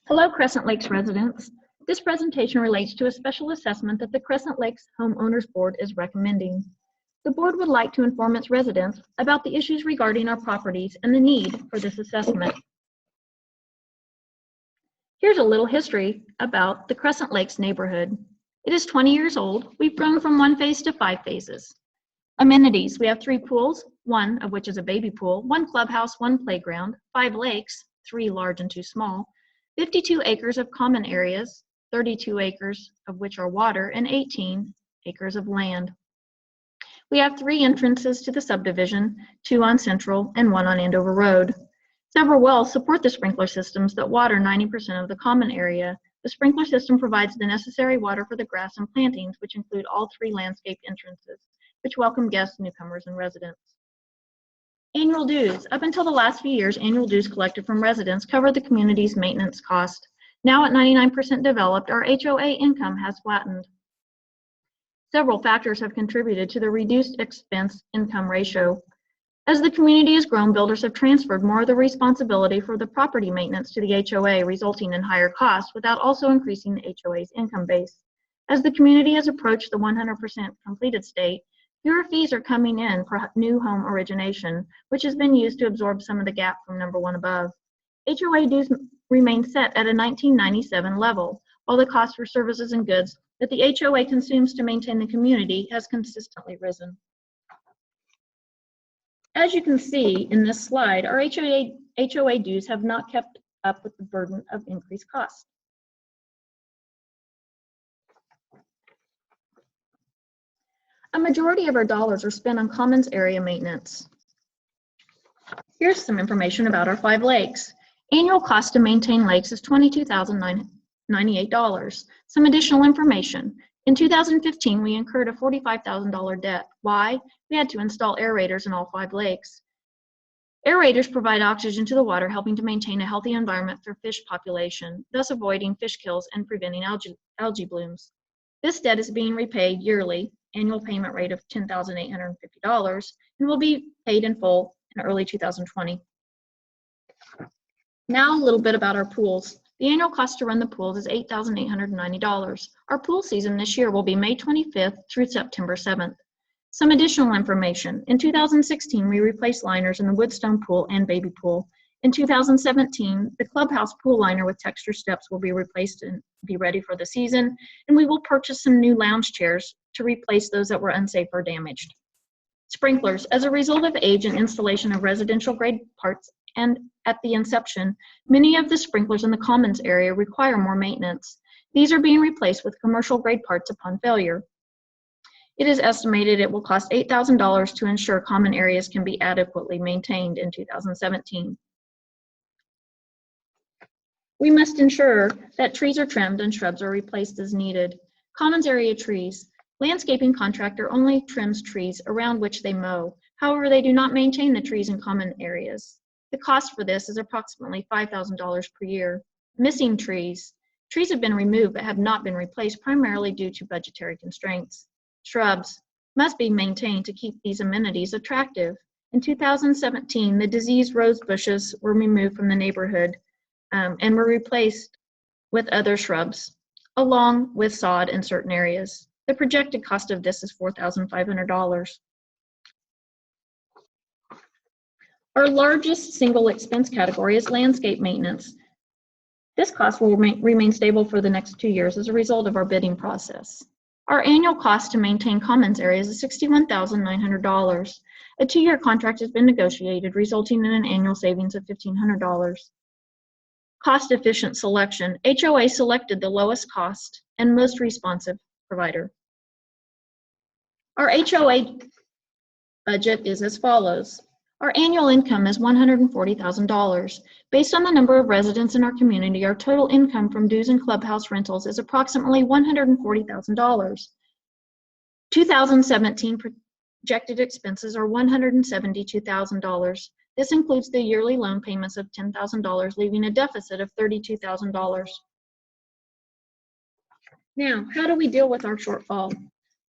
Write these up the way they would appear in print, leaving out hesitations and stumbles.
Hello, Crescent Lakes residents. This presentation relates to a special assessment that the Crescent Lakes Homeowners Board is recommending. The board would like to inform its residents about the issues regarding our properties and the need for this assessment. Here's a little history about the Crescent Lakes neighborhood. It is 20 years old. We've grown from 1 phase to 5 phases. Amenities, we have 3 pools, 1 of which is a baby pool, 1 clubhouse, 1 playground, 5 lakes, 3 large and 2 small, 52 acres of common areas, 32 acres of which are water, and 18 acres of land. We have 3 entrances to the subdivision, 2 on Central and 1 on Andover Road. Several wells support the sprinkler systems that water 90% of the common area. The sprinkler system provides the necessary water for the grass and plantings, which include all 3 landscape entrances, which welcome guests, newcomers, and residents. Annual dues. Up until the last few years, annual dues collected from residents covered the community's maintenance cost. Now at 99% developed, our HOA income has flattened. Several factors have contributed to the reduced expense-income ratio. As the community has grown, builders have transferred more of the responsibility for the property maintenance to the HOA, resulting in higher costs without also increasing the HOA's income base. As the community has approached the 100% completed state, fewer fees are coming in for new home origination, which has been used to absorb some of the gap from number 1 above. HOA dues remain set at a 1997 level, while the cost for services and goods that the HOA consumes to maintain the community has consistently risen. As you can see in this slide, our HOA dues have not kept up with the burden of increased costs. A majority of our dollars are spent on commons area maintenance. Here's some information about our 5 lakes. Annual cost to maintain lakes is $22,098. Some additional information. In 2015, we incurred a $45,000 debt. Why? We had to install aerators in all 5 lakes. Aerators provide oxygen to the water, helping to maintain a healthy environment for fish population, thus avoiding fish kills and preventing algae blooms. This debt is being repaid yearly, annual payment rate of $10,850, and will be paid in full in early 2020. Now a little bit about our pools. The annual cost to run the pools is $8,890. Our pool season this year will be May 25th through September 7th. Some additional information. In 2016, we replaced liners in the Woodstone pool and baby pool. In 2017, the clubhouse pool liner with texture steps will be replaced and be ready for the season, and we will purchase some new lounge chairs to replace those that were unsafe or damaged. Sprinklers. As a result of age and installation of residential grade parts and at the inception, many of the sprinklers in the commons area require more maintenance. These are being replaced with commercial grade parts upon failure. It is estimated it will cost $8,000 to ensure common areas can be adequately maintained in 2017. We must ensure that trees are trimmed and shrubs are replaced as needed. Commons area trees. Landscaping contractor only trims trees around which they mow. However, they do not maintain the trees in common areas. The cost for this is approximately $5,000 per year. Missing trees. Trees have been removed but have not been replaced primarily due to budgetary constraints. Shrubs must be maintained to keep these amenities attractive. In 2017, the diseased rose bushes were removed from the neighborhood and were replaced with other shrubs, along with sod in certain areas. The projected cost of this is $4,500. Our largest single expense category is landscape maintenance. This cost will remain stable for the next 2 years as a result of our bidding process. Our annual cost to maintain commons areas is $61,900. A 2-year contract has been negotiated, resulting in an annual savings of $1,500. Cost-efficient selection. HOA selected the lowest cost and most responsive provider. Our HOA budget is as follows. Our annual income is $140,000. Based on the number of residents in our community, our total income from dues and clubhouse rentals is approximately $140,000. 2017 projected expenses are $172,000. This includes the yearly loan payments of $10,000, leaving a deficit of $32,000. Now, how do we deal with our shortfall?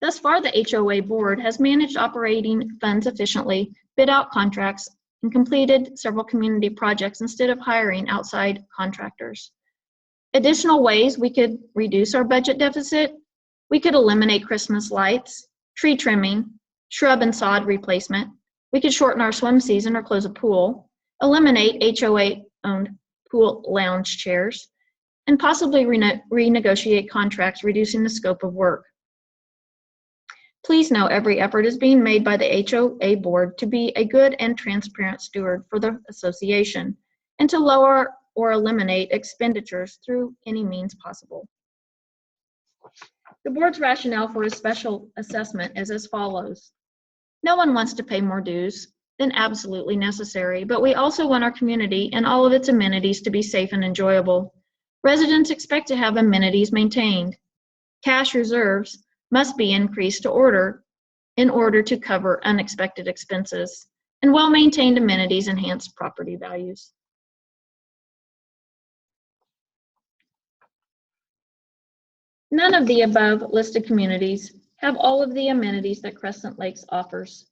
Thus far, the HOA board has managed operating funds efficiently, bid out contracts, and completed several community projects instead of hiring outside contractors. Additional ways we could reduce our budget deficit: we could eliminate Christmas lights, tree trimming, shrub and sod replacement. We could shorten our swim season or close a pool, eliminate HOA-owned pool lounge chairs, and possibly renegotiate contracts, reducing the scope of work. Please know every effort is being made by the HOA board to be a good and transparent steward for the association and to lower or eliminate expenditures through any means possible. The board's rationale for a special assessment is as follows. No one wants to pay more dues than absolutely necessary, but we also want our community and all of its amenities to be safe and enjoyable. Residents expect to have amenities maintained. Cash reserves must be increased in order to cover unexpected expenses, and well-maintained amenities enhance property values. None of the above listed communities have all of the amenities that Crescent Lakes offers.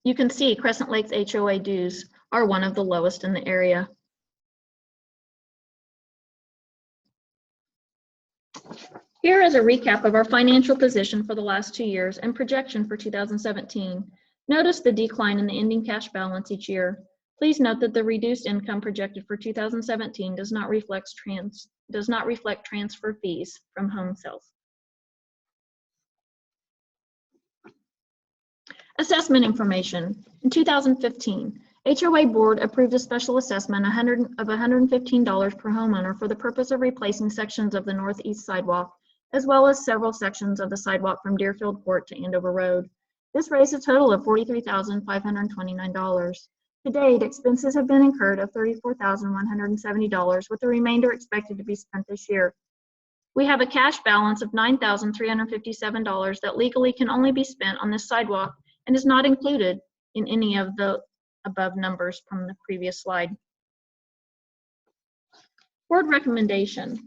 You can see Crescent Lakes HOA dues are one of the lowest in the area. Here is a recap of our financial position for the last 2 years and projection for 2017. Notice the decline in the ending cash balance each year. Please note that the reduced income projected for 2017 does not reflect transfer fees from home sales. Assessment information. In 2015, HOA board approved a special assessment of $115 per homeowner for the purpose of replacing sections of the northeast sidewalk, as well as several sections of the sidewalk from Deerfield Court to Andover Road. This raised a total of $43,529. To date, expenses have been incurred of $34,170, with the remainder expected to be spent this year. We have a cash balance of $9,357 that legally can only be spent on this sidewalk and is not included in any of the above numbers from the previous slide. Board recommendation.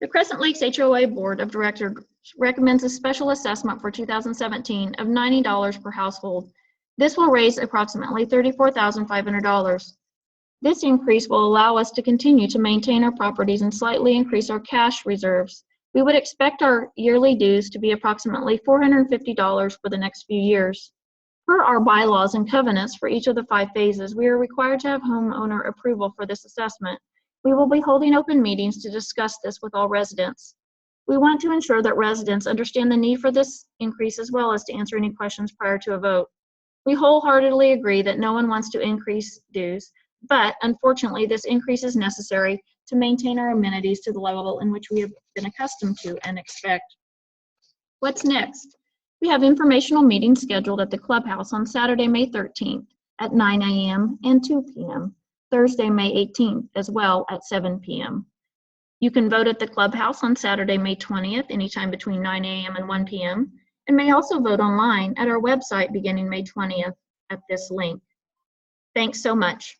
The Crescent Lakes HOA Board of Directors recommends a special assessment for 2017 of $90 per household. This will raise approximately $34,500. This increase will allow us to continue to maintain our properties and slightly increase our cash reserves. We would expect our yearly dues to be approximately $450 for the next few years. Per our bylaws and covenants for each of the 5 phases, we are required to have homeowner approval for this assessment. We will be holding open meetings to discuss this with all residents. We want to ensure that residents understand the need for this increase as well as to answer any questions prior to a vote. We wholeheartedly agree that no one wants to increase dues, but unfortunately this increase is necessary to maintain our amenities to the level in which we have been accustomed to and expect. What's next? We have informational meetings scheduled at the clubhouse on Saturday, May 13th at 9 a.m. and 2 p.m. Thursday, May 18th as well at 7 p.m. You can vote at the clubhouse on Saturday, May 20th, anytime between 9 a.m. and 1 p.m. and may also vote online at our website beginning May 20th at this link. Thanks so much.